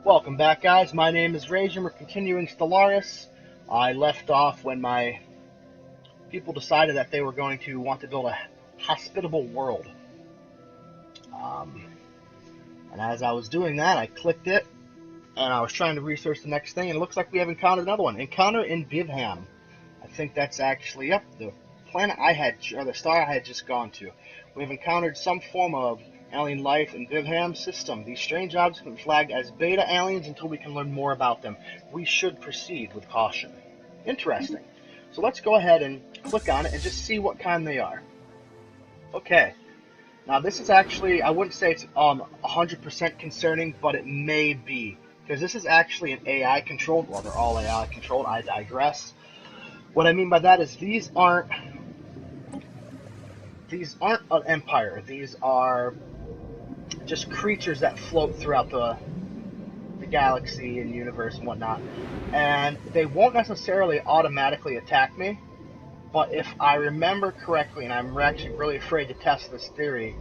Welcome back, guys. My name is ItsRazjer. We're continuing Stellaris. I left off when my people decided that they were going to want to build a hospitable world. Um, and as I was doing that, I clicked it, and I was trying to research the next thing, and it looks like we have encountered another one. Encounter in Bivham. I think that's actually, yep, the planet I had, or the star I had just gone to. We've encountered some form of alien life in Bivham system. These strange objects have been flagged as beta aliens until we can learn more about them. We should proceed with caution. Interesting. So let's go ahead and click on it and just see what kind they are. Okay. Now this is actually, I wouldn't say it's 100% concerning, but it may be. Because this is actually an AI controlled, well they're all AI controlled, I digress. What I mean by that is these aren't an empire. These are just creatures that float throughout the galaxy and universe and whatnot. And they won't necessarily automatically attack me, but if I remember correctly, and I'm actually really afraid to test this theory,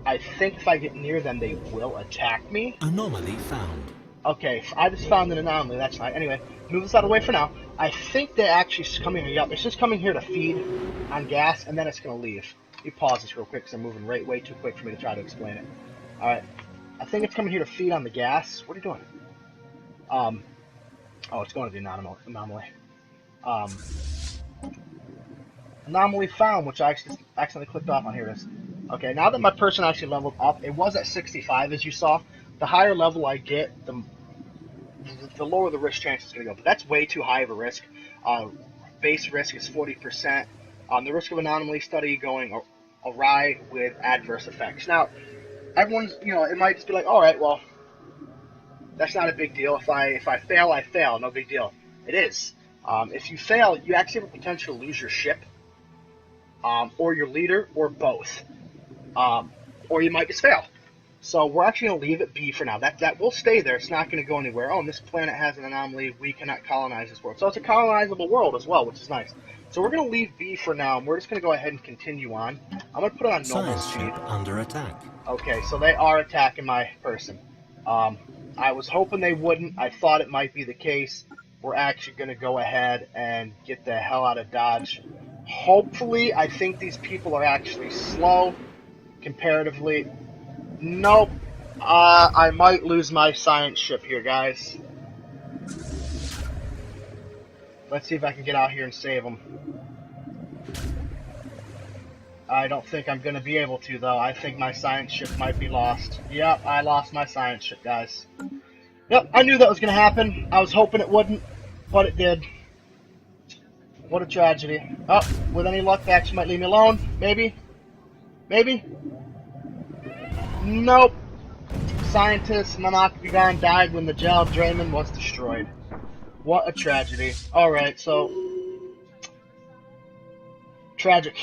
I think if I get near them, they will attack me. Anomaly found. Okay, I just found an anomaly, that's fine. Anyway, move this out of the way for now. I think they're actually coming here. Yep, it's just coming here to feed on gas, and then it's going to leave. Let me pause this real quick because I'm moving way too quick for me to try to explain it. Alright, I think it's coming here to feed on the gas. What are you doing? Oh, it's going to the anomaly. Anomaly found, which I accidentally clicked off on. Here it is. Okay, now that my person actually leveled up, it was at 65 as you saw. The higher level I get, the lower the risk chance is going to go. But that's way too high of a risk. Base risk is 40%. The risk of anomaly study going awry with adverse effects. Now, everyone's, it might just be like, all right, well, that's not a big deal. If I fail, I fail. No big deal. It is. If you fail, you actually have a potential to lose your ship, or your leader, or both. Or you might just fail. So we're actually going to leave it be for now. That will stay there. It's not going to go anywhere. Oh, and this planet has an anomaly. We cannot colonize this world. So it's a colonizable world as well, which is nice. So we're going to leave B for now, and we're just going to go ahead and continue on. I'm going to put it on normal Science speed. ship under attack. Okay, so they are attacking my person. I was hoping they wouldn't. I thought it might be the case. We're actually going to go ahead and get the hell out of Dodge. Hopefully, I think these people are actually slow comparatively. Nope. I might lose my science ship here, guys. Let's see if I can get out here and save them. I don't think I'm going to be able to, though. I think my science ship might be lost. Yep, I lost my science ship, guys. Yep, I knew that was going to happen. I was hoping it wouldn't, but it did. What a tragedy. Oh, with any luck, they actually might leave me alone. Maybe. Maybe. Nope. Scientist Monoctagon died when the gel Draymond was destroyed. What a tragedy. Alright, so... Tragic.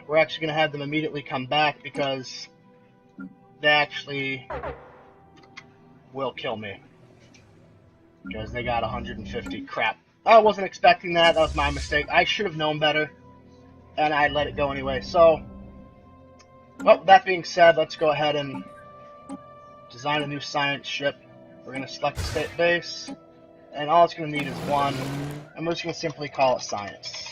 We're actually going to have them immediately come back because they actually will kill me. Because they got 150. Crap. I wasn't expecting that. That was my mistake. I should have known better. And I let it go anyway. So, well, that being said, let's go ahead and design a new science ship. We're going to select the state base. And all it's going to need is one. And we're just going to simply call it science.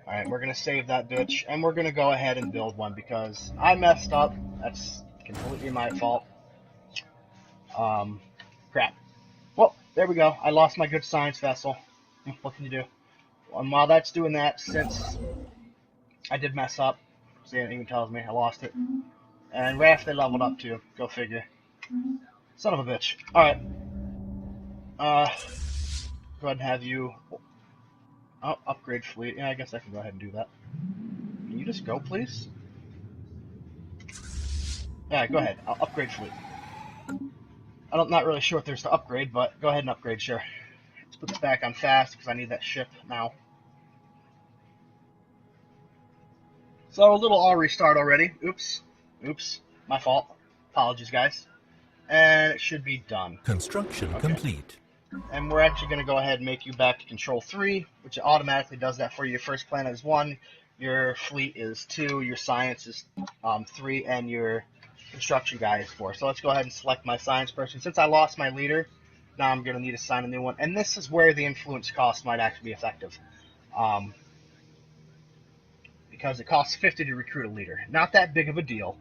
Alright, we're going to save that bitch. And we're going to go ahead and build one because I messed up. That's completely my fault. Crap. Well, there we go. I lost my good science vessel. What can you do? And while that's doing that, since I did mess up, see, it even tells me I lost it. And right after they leveled up too. Go figure. Son of a bitch. Alright. Go ahead and have you... Oh, upgrade fleet. Yeah, I guess I can go ahead and do that. Can you just go, please? Yeah, go ahead. I'll upgrade fleet. I'm not really sure what there's to upgrade, but go ahead and upgrade, sure. Let's put this back on fast, because I need that ship now. So, a little all restart already. Oops. Oops. My fault. Apologies, guys. And it should be done. Construction complete. And we're actually going to go ahead and make you back to Control 3, which automatically does that for you. Your first planet is 1, your fleet is 2, your science is 3, and your construction guy is for. So let's go ahead and select my science person. Since I lost my leader, now I'm going to need to assign a new one. And this is where the influence cost might actually be effective. Because it costs 50 to recruit a leader. Not that big of a deal,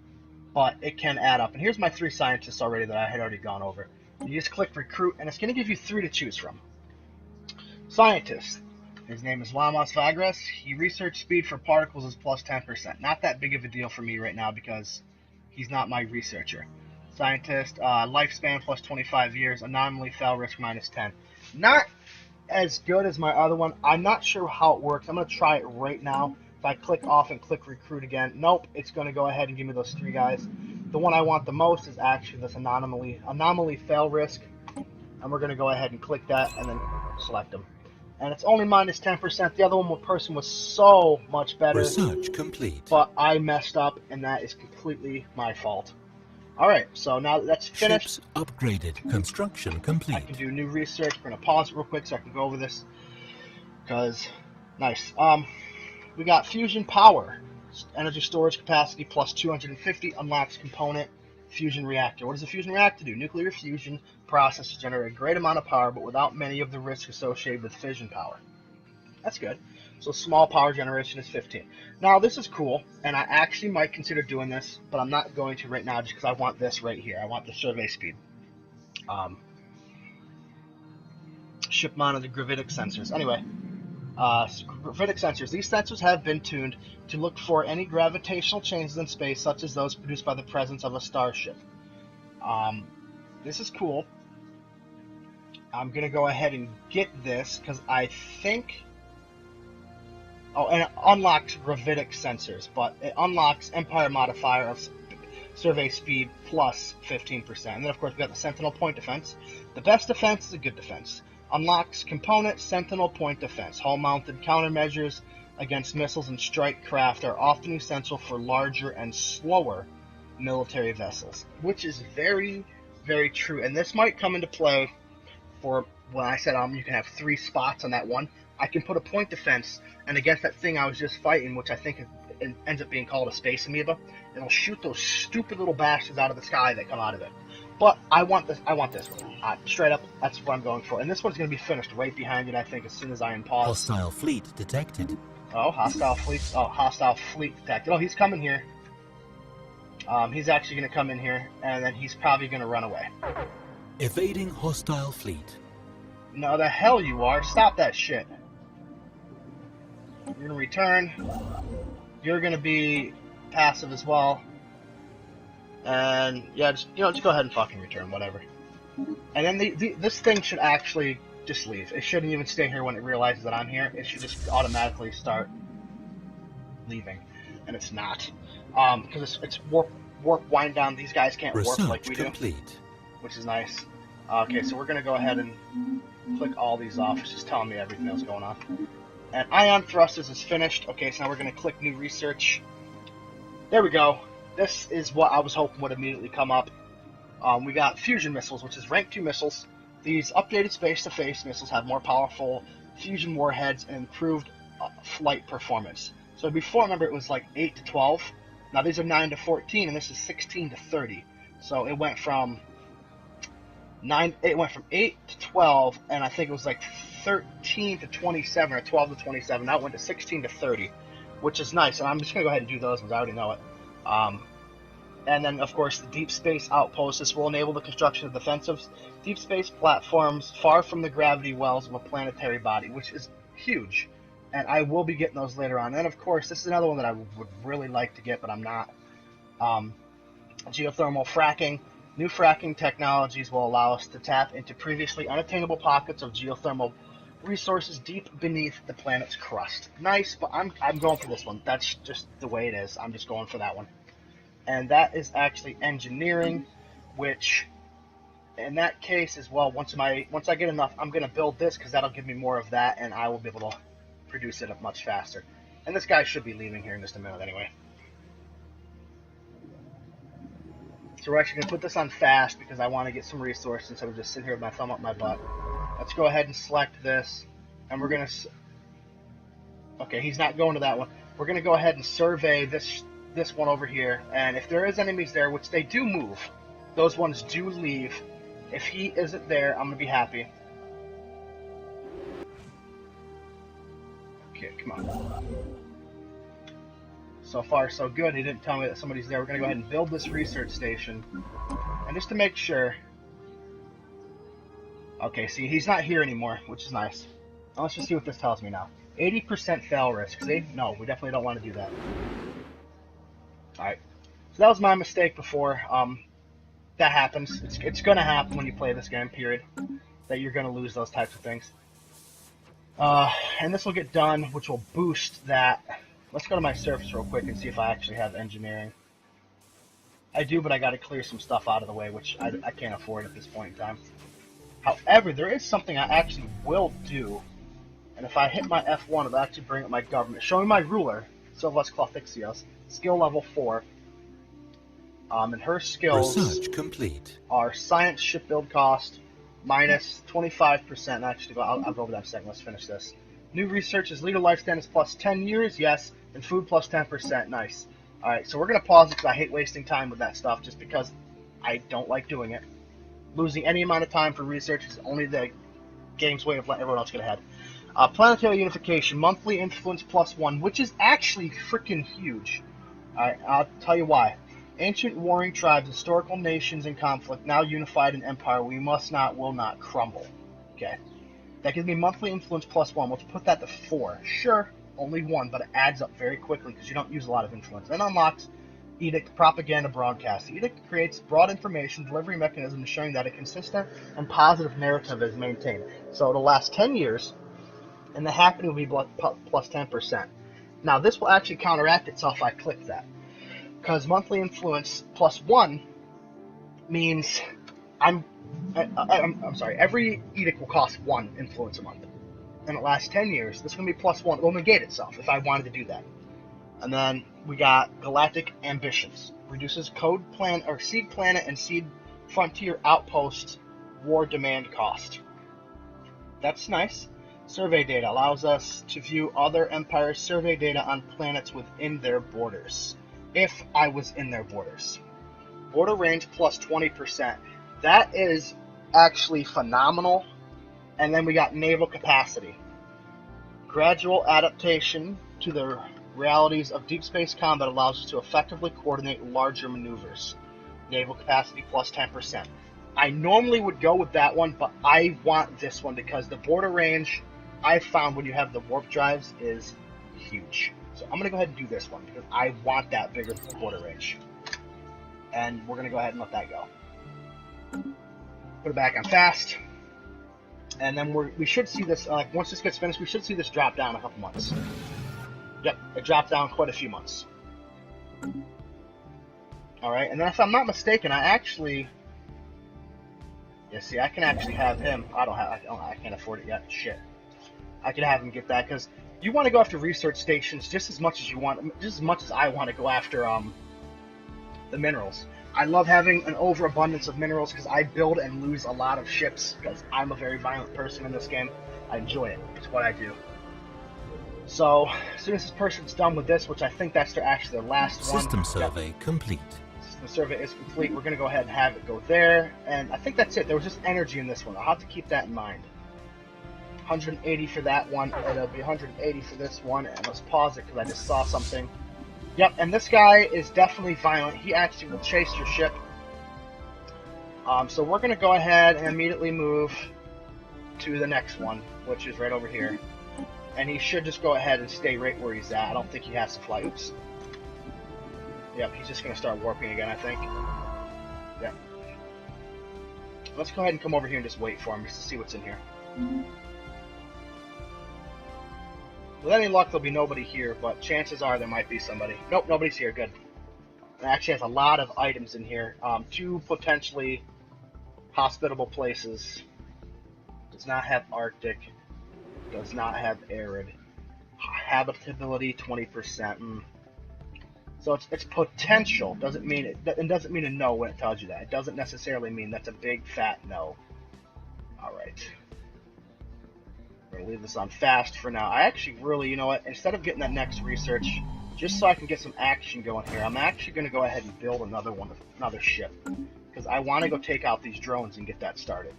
but it can add up. And here's my 3 scientists already that I had already gone over. You just click recruit, and it's going to give you 3 to choose from. Scientist. His name is Lamas Vagras. He research speed for particles is plus 10%. Not that big of a deal for me right now because he's not my researcher. Scientist, lifespan plus 25 years, anomaly, fail risk minus 10. Not as good as my other one. I'm not sure how it works. I'm going to try it right now. If I click off and click recruit again, nope, it's going to go ahead and give me those 3 guys. The one I want the most is actually this anomaly fail risk. And we're going to go ahead and click that and then select them. And it's only minus 10%. The other one person was so much better. Research complete. But I messed up, and that is completely my fault. Alright, so now that's finished. Ships upgraded. Construction complete. I can do new research. We're going to pause it real quick so I can go over this. Because, nice. We got fusion power. Energy storage capacity plus 250 unlocks component. Fusion reactor. What does a fusion reactor do? Nuclear fusion process to generate a great amount of power, but without many of the risks associated with fission power. That's good. So small power generation is 15. Now this is cool, and I actually might consider doing this, but I'm not going to right now just because I want this right here. I want the survey speed. Ship mounted gravitic sensors. Anyway, gravitic sensors. These sensors have been tuned to look for any gravitational changes in space, such as those produced by the presence of a starship. This is cool. I'm going to go ahead and get this because I think... Oh, and it unlocks gravitic sensors, but it unlocks Empire modifier of survey speed plus 15%. And then, of course, we got the Sentinel point defense. The best defense is a good defense. Unlocks component Sentinel point defense. Hull-mounted countermeasures against missiles and strike craft are often essential for larger and slower military vessels, which is very, very true. And this might come into play for when I said you can have 3 spots on that one. I can put a point defense, and against that thing I was just fighting, which I think ends up being called a space amoeba, it'll shoot those stupid little bastards out of the sky that come out of it. But I want this one. Straight up, that's what I'm going for. And this one's going to be finished right behind it, I think, as soon as I unpause. Hostile fleet detected. Oh, hostile fleet detected. Oh, he's coming here. He's actually going to come in here, and then he's probably going to run away. Evading hostile fleet. No, the hell you are. Stop that shit. You're going to return. You're going to be passive as well. And, yeah, just go ahead and fucking return, whatever. And then this thing should actually just leave. It shouldn't even stay here when it realizes that I'm here. It should just automatically start leaving. And it's not. Because it's warp wind down. These guys can't warp like we do. Complete. Which is nice. Okay, so we're going to go ahead and click all these off. It's just telling me everything that's going on. And ion thrusters is finished. Okay, so now we're going to click new research. There we go. This is what I was hoping would immediately come up. We got fusion missiles, which is rank 2 missiles. These updated space-to-face missiles have more powerful fusion warheads and improved flight performance. So before, remember, it was like 8 to 12. Now these are 9 to 14, and this is 16 to 30. So it went from 8 to 12, and I think it was like 13 to 27 or 12 to 27. Now it went to 16 to 30, which is nice. And I'm just going to go ahead and do those ones. I already know it. And then, of course, the deep space outpost. This will enable the construction of defensive deep space platforms far from the gravity wells of a planetary body, which is huge. And I will be getting those later on. And, of course, this is another one that I would really like to get, but I'm not. Geothermal fracking. New fracking technologies will allow us to tap into previously unattainable pockets of geothermal resources deep beneath the planet's crust. Nice, but I'm going for this one. That's just the way it is. I'm just going for that one. And that is actually engineering, which in that case as well, once I get enough, I'm going to build this because that'll give me more of that, and I will be able to produce it much faster. And this guy should be leaving here in just a minute anyway. So we're actually going to put this on fast because I want to get some resources instead of just sitting here with my thumb up my butt. Let's go ahead and select this, and we're going to... Okay, he's not going to that one. We're going to go ahead and survey this this one over here, and if there is enemies there, which they do move, those ones do leave. If he isn't there, I'm going to be happy. Okay, come on. So far, so good. He didn't tell me that somebody's there. We're going to go ahead and build this research station. And just to make sure... Okay, see, he's not here anymore, which is nice. Now let's just see what this tells me now. 80% fail risk. See? No, we definitely don't want to do that. Alright. So that was my mistake before. That happens. It's going to happen when you play this game, period. That you're going to lose those types of things. And this will get done, which will boost that. Let's go to my surface real quick and see if I actually have engineering. I do, but I got to clear some stuff out of the way, which I can't afford at this point in time. However, there is something I actually will do. And if I hit my F1, it'll actually bring up my government. Showing my ruler, Silvus Claufixios, skill level 4. And her skills Research complete. Are science ship build cost minus 25%. Actually, I'll go over that in a second. Let's finish this. New research is leader lifespan is plus 10 years, yes, and food plus 10%. Nice. Alright, so we're going to pause it because I hate wasting time with that stuff just because I don't like doing it. Losing any amount of time for research is only the game's way of letting everyone else get ahead. Planetary unification, monthly influence plus 1, which is actually freaking huge. Alright, I'll tell you why. Ancient warring tribes, historical nations in conflict, now unified in empire, we must not, will not crumble. Okay. That gives me monthly influence plus 1. Let's put that to 4. Sure, only 1, but it adds up very quickly because you don't use a lot of influence. Then unlocks Edict Propaganda Broadcast. The Edict creates broad information delivery mechanism showing that a consistent and positive narrative is maintained. So it'll last 10 years, and the happening will be plus 10%. Now this will actually counteract itself if I click that. Because monthly influence plus 1 means I'm sorry, every edict will cost 1 influence a month. And it lasts 10 years. This is going to be plus 1. It will negate itself if I wanted to do that. And then we got Galactic Ambitions. Reduces code plan or seed planet and seed frontier outpost war demand cost. That's nice. Survey data allows us to view other empires' survey data on planets within their borders. If I was in their borders. Border range plus 20%. That is actually phenomenal. And then we got naval capacity. Gradual adaptation to the realities of deep space combat allows us to effectively coordinate larger maneuvers. Naval capacity plus 10%. I normally would go with that one, but I want this one because the border range I found when you have the warp drives is huge. So I'm going to go ahead and do this one because I want that bigger border range. And we're going to go ahead and let that go. Put it back on fast. And then we should see this, once this gets finished, we should see this drop down a couple months. Yep, it dropped down quite a few months. Alright, and then if I'm not mistaken, I actually... Yeah, see, I can actually have him. I can't afford it yet. Shit. I can have him get that, because you want to go after research stations just as much as you want, just as much as I want to go after the minerals. I love having an overabundance of minerals because I build and lose a lot of ships because I'm a very violent person in this game. I enjoy it. It's what I do. So, as soon as this person's done with this, which I think that's their last one. System survey complete. System survey is complete. We're going to go ahead and have it go there. And I think that's it. There was just energy in this one. I'll have to keep that in mind. 180 for that one, and it'll be 180 for this one. And let's pause it because I just saw something. Yep, and this guy is definitely violent. He actually will chase your ship. So we're going to go ahead and immediately move to the next one, which is right over here. And he should just go ahead and stay right where he's at. I don't think he has to fly. Oops. Yep, he's just going to start warping again, I think. Yep. Let's go ahead and come over here and just wait for him just to see what's in here. With any luck, there'll be nobody here, but chances are there might be somebody. Nope, nobody's here. Good. It actually has a lot of items in here. 2 potentially hospitable places. Does not have Arctic. Does not have arid. Habitability 20%. So it's potential. Doesn't mean it doesn't mean a no when it tells you that. It doesn't necessarily mean that's a big fat no. All right. We're gonna leave this on fast for now. I actually really, you know what? Instead of getting that next research, just so I can get some action going here, I'm actually going to go ahead and build another ship, because I want to go take out these drones and get that started.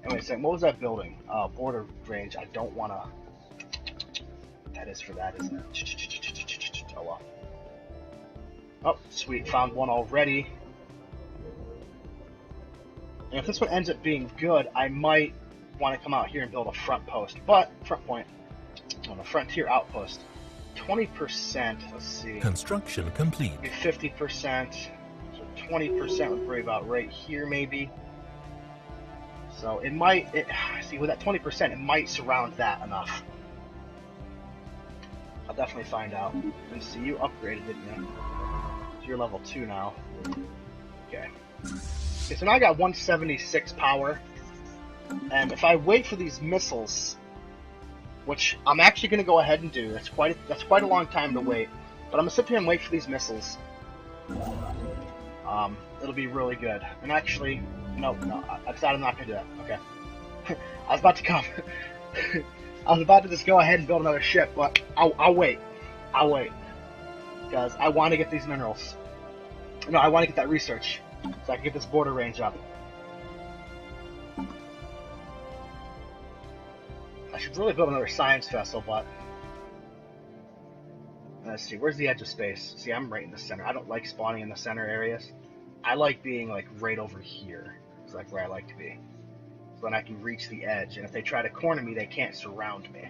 Anyway, so what was that building? Border range. I don't want to... That is for that, isn't it? Oh, well. Oh, sweet. Found one already. And if this one ends up being good, I might want to come out here and build a front post. But, front point. On a frontier outpost. 20%, let's see. Construction complete. 50%. So 20% would be about right here, maybe. So it might, see, with that 20%, it might surround that enough. I'll definitely find out. And see, you upgraded, didn't you? So you're level 2 now. Okay. Okay, so now I got 176 power. And if I wait for these missiles, which I'm actually going to go ahead and do, that's quite a long time to wait. But I'm going to sit here and wait for these missiles. It'll be really good. And actually, no, I decided I'm not going to do that. Okay. I was about to come. I was about to just go ahead and build another ship, but I'll wait. I'll wait. Because I want to get these minerals. No, I want to get that research. So I can get this border range up. I should really build another science vessel, but... Let's see, where's the edge of space? See, I'm right in the center. I don't like spawning in the center areas. I like being, like, right over here. It's like where I like to be. So then I can reach the edge, and if they try to corner me, they can't surround me.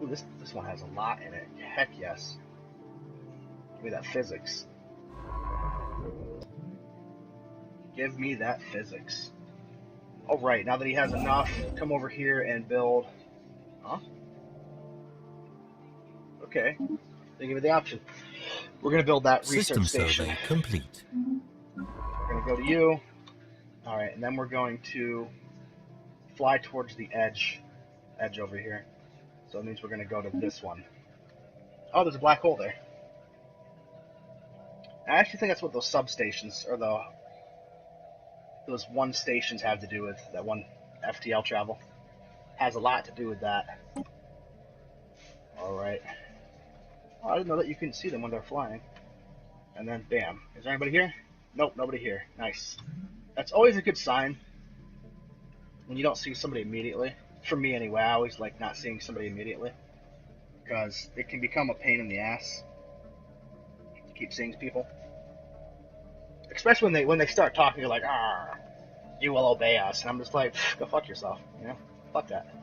Ooh, this one has a lot in it. Heck yes. Give me that physics. Give me that physics. Alright, now that he has enough, come over here and build... Huh? Okay. They give me the option. We're going to build that research System station. survey complete. We're going to go to you. Alright, and then we're going to fly towards the edge over here. So it means we're going to go to this one. Oh, there's a black hole there. I actually think that's what those substations, or those one stations have to do with, that one FTL travel. Has a lot to do with that. Alright. Oh, I didn't know that you couldn't see them when they're flying. And then, bam. Is there anybody here? Nope, nobody here. Nice. That's always a good sign when you don't see somebody immediately. For me, anyway, I always like not seeing somebody immediately. Because it can become a pain in the ass to keep seeing people. Especially when they start talking, you're like, ah, you will obey us. And I'm just like, go fuck yourself, you know? Fuck that.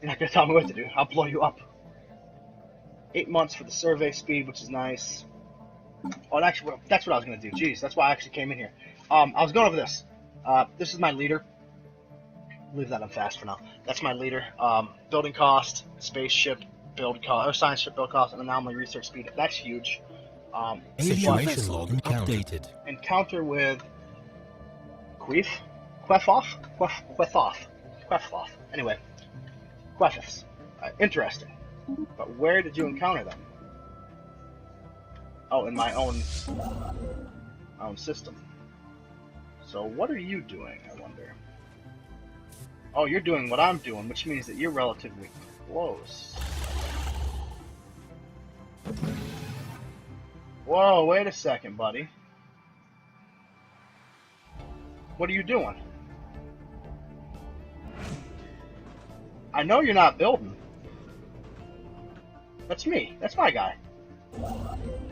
You're not gonna tell me what to do. I'll blow you up. 8 months for the survey speed, which is nice. Oh, and actually, that's what I was gonna do. Jeez, that's why I actually came in here. I was going over this. This is my leader. Leave that on fast for now. That's my leader. Building cost, spaceship build cost, or science ship build cost, and anomaly research speed. That's huge. Situation log updated. Encounter with Quefoff. Anyway, Queffs. Interesting. But where did you encounter them? Oh, in my own system. So what are you doing, I wonder? Oh, you're doing what I'm doing, which means that you're relatively close. Whoa, wait a second, buddy. What are you doing? I know you're not building. That's me. That's my guy.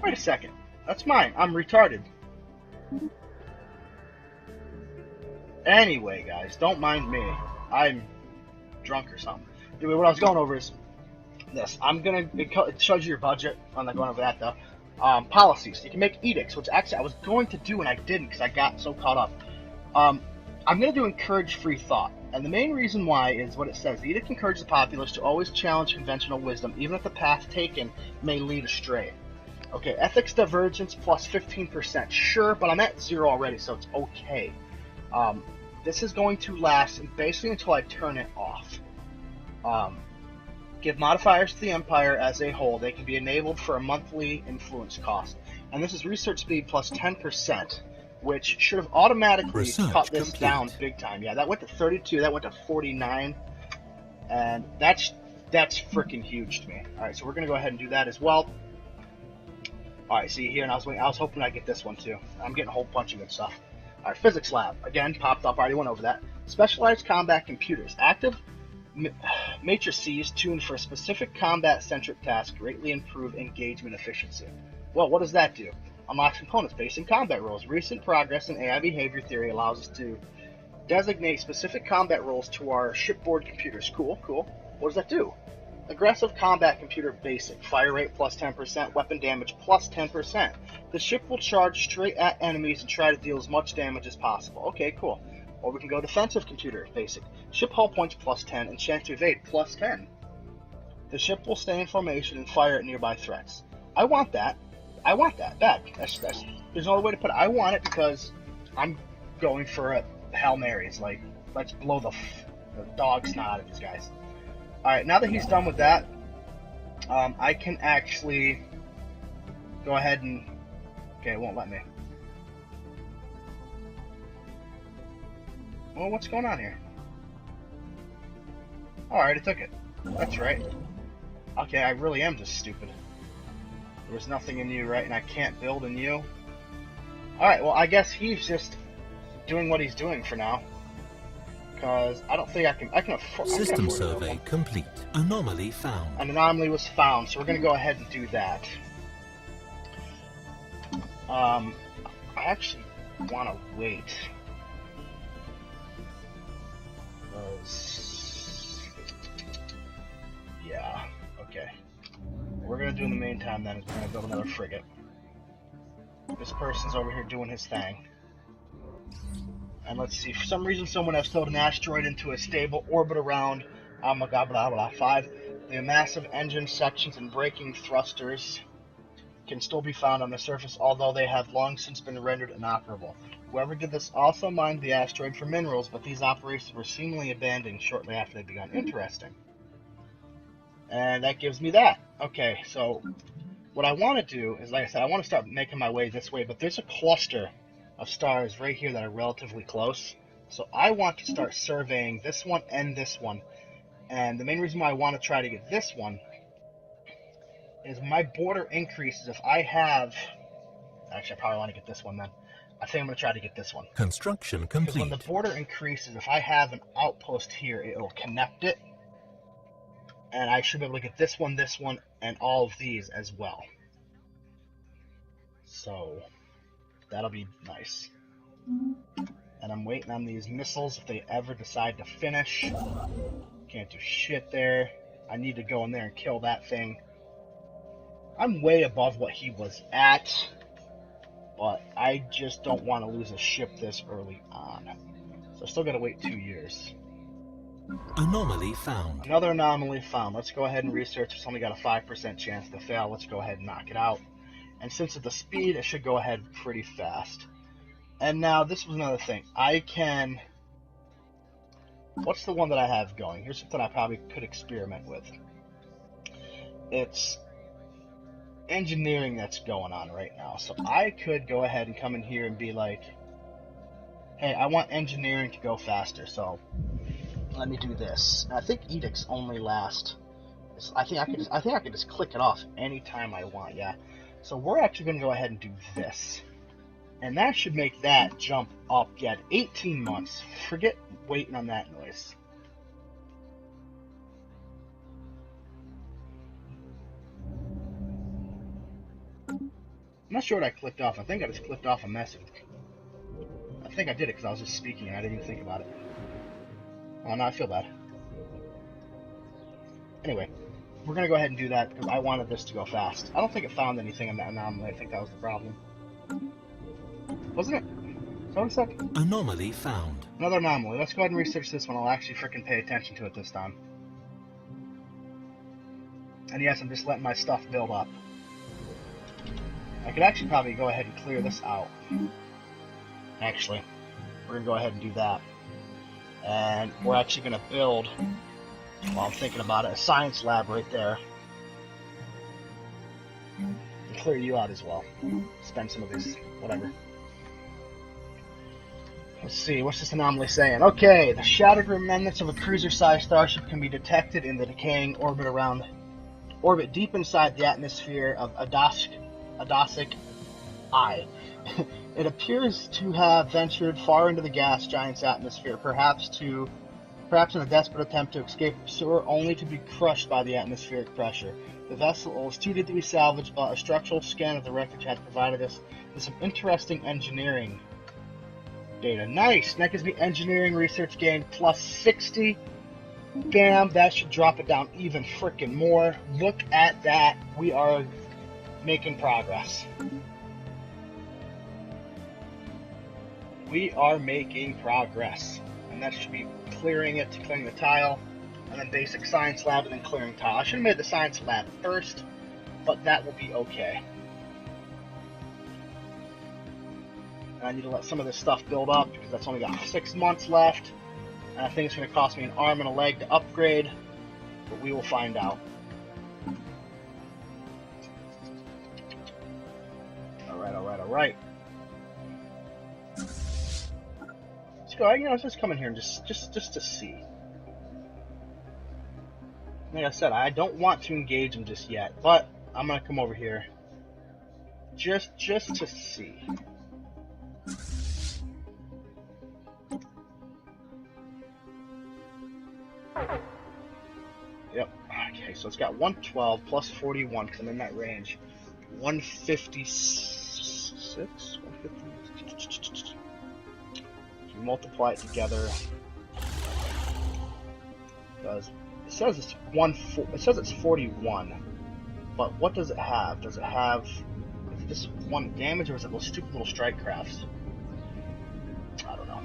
Wait a second. That's mine. I'm retarded. Anyway, guys, don't mind me. I'm drunk or something. Anyway, what I was going over is this. It shows you your budget. I'm not going over that, though. Policies. You can make edicts, which actually I was going to do and I didn't because I got so caught up. I'm going to do encourage free thought. And the main reason why is what it says. The edict encourages the populace to always challenge conventional wisdom, even if the path taken may lead astray. Okay, ethics divergence plus 15%. Sure, but I'm at 0 already, so it's okay. This is going to last basically until I turn it off. Give modifiers to the Empire as a whole. They can be enabled for a monthly influence cost. And this is research speed plus 10%, which should have automatically cut this down big time. Yeah, that went to 32, that went to 49. And that's That's freaking huge to me. Alright, so we're going to go ahead and do that as well. Alright, see here, and I was hoping I'd get this one too. I'm getting a whole bunch of good stuff. Alright, physics lab. Again, popped up, I already went over that. Specialized combat computers. Active matrices tuned for a specific combat-centric task greatly improve engagement efficiency. Well, what does that do? Unlocks components based in combat roles. Recent progress in AI behavior theory allows us to designate specific combat roles to our shipboard computers. Cool, cool. What does that do? Aggressive combat computer basic. Fire rate plus 10%, weapon damage plus 10%. The ship will charge straight at enemies and try to deal as much damage as possible. Okay, cool. Or we can go defensive computer basic. Ship hull points plus 10 and chance to evade plus 10. The ship will stay in formation and fire at nearby threats. I want that. I want that. Bad. There's no other way to put it. I want it because I'm going for a Hail Marys. Like, let's blow the dog snot out of these guys. Alright, now that he's done with that, I can actually go ahead and... Okay, it won't let me. Well, what's going on here? Alright, it took it. That's right. Okay, I really am just stupid. There was nothing in you, right? And I can't build in you. Alright, well, I guess he's just doing what he's doing for now. Because I don't think I can afford... System survey complete. Anomaly found. An anomaly was found, so we're going to go ahead and do that. I actually want to wait. Yeah, okay. What we're going to do in the meantime then is we're going to build another frigate. This person's over here doing his thing. And let's see, for some reason someone has towed an asteroid into a stable orbit around blah 5. The massive engine sections and braking thrusters can still be found on the surface, although they have long since been rendered inoperable. Whoever did this also mined the asteroid for minerals, but these operations were seemingly abandoned shortly after they began. Interesting. And that gives me that. Okay, so what I want to do is, like I said, I want to start making my way this way, but there's a cluster of stars right here that are relatively close. So I want to start surveying this one and this one. And the main reason why I want to try to get this one is my border increases if I have... Actually, I probably want to get this one then. I think I'm going to try to get this one. Construction complete. Because when the border increases, if I have an outpost here, it'll connect it. And I should be able to get this one, and all of these as well. So... that'll be nice. And I'm waiting on these missiles if they ever decide to finish. Can't do shit there. I need to go in there and kill that thing. I'm way above what he was at, but I just don't want to lose a ship this early on. So I still gotta wait 2 years. Anomaly found. Another anomaly found. Let's go ahead and research. It's only got a 5% chance to fail. Let's go ahead and knock it out. And since it's the speed, it should go ahead pretty fast. And now, this was another thing. I can... What's the one that I have going? Here's something I probably could experiment with. It's engineering that's going on right now. So I could go ahead and come in here and be like, hey, I want engineering to go faster, so let me do this. And I think edicts only last... I think I could just click it off anytime I want, yeah. So we're actually going to go ahead and do this. And that should make that jump up yet 18 months. Forget waiting on that noise. I'm not sure what I clicked off. I think I just clicked off a message. I think I did it because I was just speaking and I didn't even think about it. Oh, no, I feel bad. Anyway. We're going to go ahead and do that because I wanted this to go fast. I don't think it found anything in that anomaly. I think that was the problem. Wasn't it? Is that what it said? Anomaly found. Another anomaly. Let's go ahead and research this one. I'll actually freaking pay attention to it this time. And yes, I'm just letting my stuff build up. I could actually probably go ahead and clear this out. Actually, we're going to go ahead and do that. And we're actually going to build... While I'm thinking about it, a science lab right there. And clear you out as well. Spend some of this, whatever. Let's see, what's this anomaly saying? Okay, the shattered remnants of a cruiser-sized starship can be detected in the decaying orbit deep inside the atmosphere of Adasic I. It appears to have ventured far into the gas giant's atmosphere, perhaps in a desperate attempt to escape or only to be crushed by the atmospheric pressure. The vessel is too deep to be salvaged, but a structural scan of the wreckage had provided us with some interesting engineering data. Nice! That gives me engineering research gain plus 60. Damn, that should drop it down even freaking more. Look at that. We are making progress. We are making progress. And that should be clearing the tile, and then basic science lab, and then clearing tile. I should have made the science lab first, but that will be okay. And I need to let some of this stuff build up, because that's only got 6 months left, and I think it's going to cost me an arm and a leg to upgrade, but we will find out. Alright. Let's just come in here and just to see. Like I said, I don't want to engage him just yet, but I'm gonna come over here just to see. Yep. Okay, so it's got 112 plus 41 because I'm in that range. 156. 150. Multiply it together, because it says it's 41, but what does it have? Is it just 1 damage, or is it those stupid little strike crafts? I don't know.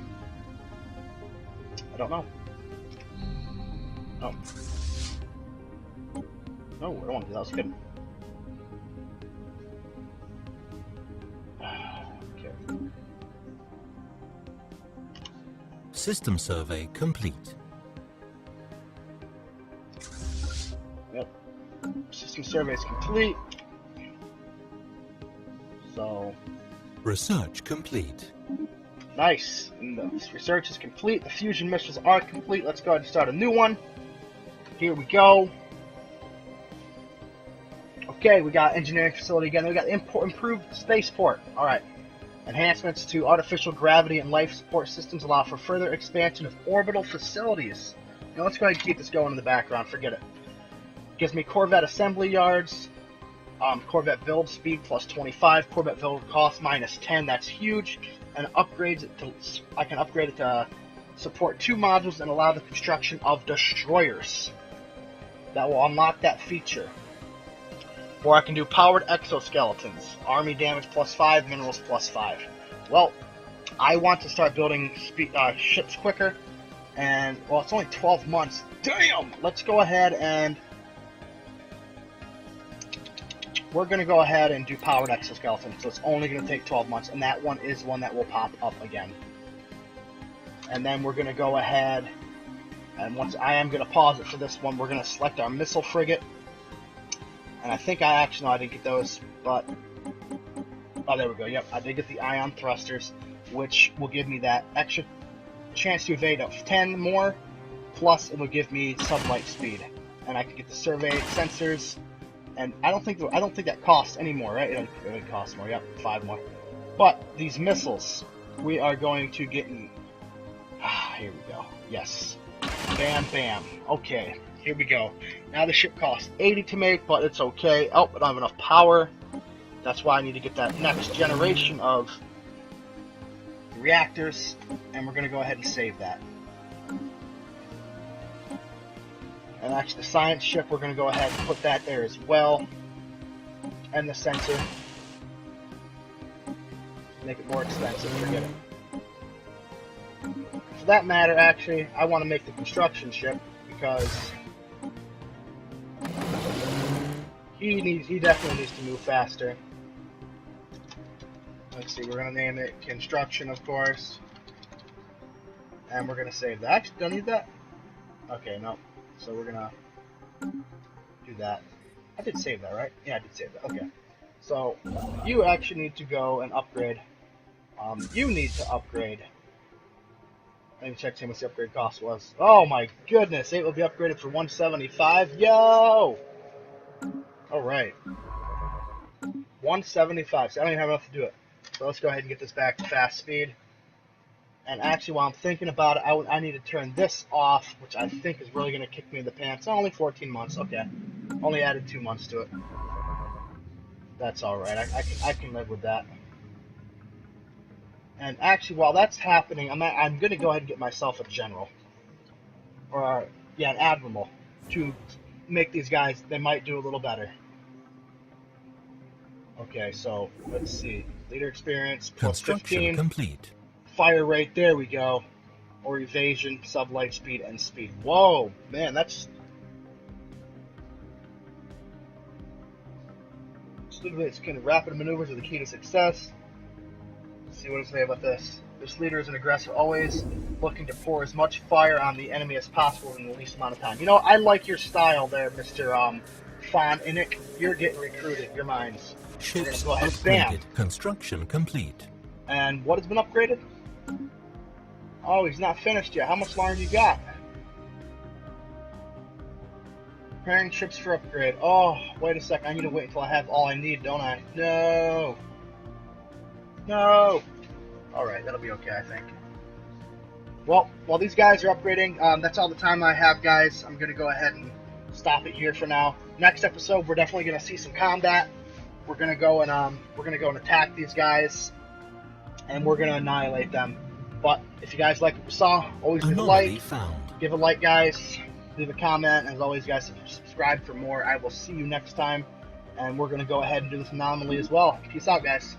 No, I don't want to do that. I was kidding. Okay. System survey complete. Yep. System survey is complete. So. Research complete. Nice. And the research is complete. The fusion missiles are complete. Let's go ahead and start a new one. Here we go. Okay, we got engineering facility again. We got improved spaceport. All right. Enhancements to artificial gravity and life support systems allow for further expansion of orbital facilities. Now let's go ahead and keep this going in the background. Forget it. Gives me Corvette assembly yards, Corvette build speed plus 25, Corvette build cost minus 10. That's huge. And upgrades it to. I can upgrade it to support 2 modules and allow the construction of destroyers. That will unlock that feature. Or I can do powered exoskeletons. Army damage plus 5, minerals plus 5. Well, I want to start building ships quicker. And, well, it's only 12 months. Damn! Let's go ahead and... We're going to go ahead and do powered exoskeletons. So it's only going to take 12 months. And that one is one that will pop up again. And then we're going to go ahead... And once I am going to pause it for this one, we're going to select our missile frigate. And I think I didn't get those, but, oh, there we go. Yep, I did get the ion thrusters, which will give me that extra chance to evade of 10 more, plus it will give me sublight speed. And I can get the survey sensors, and I don't think that costs any more, right? It costs more, yep, 5 more. But these missiles, we are going to get in. Here we go. Yes. Bam, bam. Okay. Here we go. Now the ship costs 80 to make, but it's okay. Oh, I don't have enough power. That's why I need to get that next generation of reactors, and we're going to go ahead and save that. And actually the science ship, we're going to go ahead and put that there as well. And the sensor. Make it more expensive, forget it. For that matter, actually, I want to make the construction ship, because he definitely needs to move faster. Let's see, we're going to name it Construction, of course. And we're going to save that. Actually, don't need that? Okay, no. So we're going to do that. I did save that, right? Yeah, I did save that. Okay. So, you actually need to go and upgrade. You need to upgrade Let me check see how much the upgrade cost was. Oh my goodness, 8 will be upgraded for 175. Yo! Alright. 175. So I don't even have enough to do it. So let's go ahead and get this back to fast speed. And actually, while I'm thinking about it, I need to turn this off, which I think is really going to kick me in the pants. Only 14 months. Okay. Only added 2 months to it. That's alright. I can live with that. And actually, while that's happening, I'm going to go ahead and get myself a general. Or, yeah, an admiral. To make these guys, they might do a little better. Okay, so, let's see. Leader experience, plus Construction 15. complete. Fire rate, there we go. Or evasion, sublight speed, and speed. Whoa, man, that's... It's kind of rapid maneuvers are the key to success. Let's see what does it say about this. This leader is an aggressor, always looking to pour as much fire on the enemy as possible in the least amount of time. You know, I like your style there, Mr. Fawn Innick. You're getting recruited. Your mind's. Ships Go ahead. upgraded. Construction complete. And what has been upgraded? Oh, he's not finished yet. How much longer you got? Preparing ships for upgrade. Oh, wait a second. I need to wait until I have all I need, don't I? No. No. Alright, that'll be okay, I think. Well, while these guys are upgrading, that's all the time I have, guys. I'm going to go ahead and stop it here for now. Next episode, we're definitely going to see some combat. We're going to go and attack these guys, and we're going to annihilate them. But if you guys like what you saw, always leave a like. Found. Give a like, guys. Leave a comment. As always, guys, subscribe for more. I will see you next time. And we're going to go ahead and do this anomaly as well. Peace out, guys.